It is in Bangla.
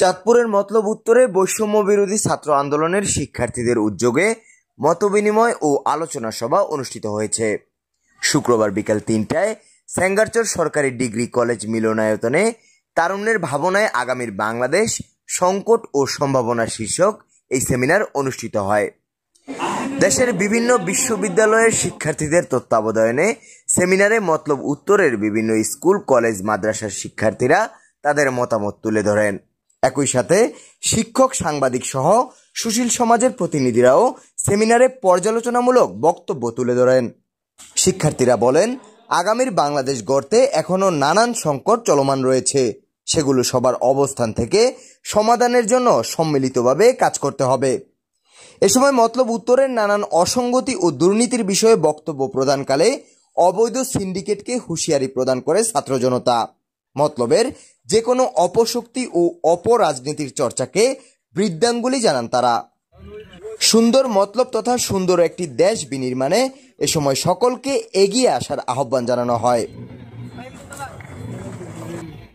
চাঁদপুরের মতলব উত্তরে বৈষম্য বিরোধী ছাত্র আন্দোলনের শিক্ষার্থীদের উদ্যোগে মতবিনিময় ও আলোচনা সভা অনুষ্ঠিত হয়েছে। শুক্রবার বিকাল ৩টায় সেঙ্গারচর সরকারি ডিগ্রি কলেজ মিলনায়তনে তারুণ্যের ভাবনায় আগামীর বাংলাদেশ, সংকট ও সম্ভাবনা শীর্ষক এই সেমিনার অনুষ্ঠিত হয়। দেশের বিভিন্ন বিশ্ববিদ্যালয়ের শিক্ষার্থীদের তত্ত্বাবধানে সেমিনারে মতলব উত্তরের বিভিন্ন স্কুল, কলেজ, মাদ্রাসার শিক্ষার্থীরা তাদের মতামত তুলে ধরেন। একই সাথে শিক্ষক, সাংবাদিক সহ সুশীল সমাজের প্রতিনিধিরাও সেমিনারে পর্যালোচনামূলক বক্তব্য তুলে ধরেন। শিক্ষার্থীরা বলেন, আগামীর বাংলাদেশ গড়তে এখনো নানান সংকট চলমান রয়েছে, সেগুলো সবার অবস্থান থেকে সমাধানের জন্য সম্মিলিতভাবে কাজ করতে হবে। এ সময় মতলব উত্তরের নানান অসঙ্গতি ও দুর্নীতির বিষয়ে বক্তব্য প্রদানকালে অবৈধ সিন্ডিকেটকে হুঁশিয়ারি প্রদান করে ছাত্র জনতা। মতলবের যে কোনো অপশক্তি ও অপরাজনীতির চর্চাকে বৃদ্ধাঙ্গুলি জানান তারা। সুন্দর মতলব তথা সুন্দর একটি দেশ বিনির্মাণে এ সময় সকলকে এগিয়ে আসার আহ্বান জানানো হয়।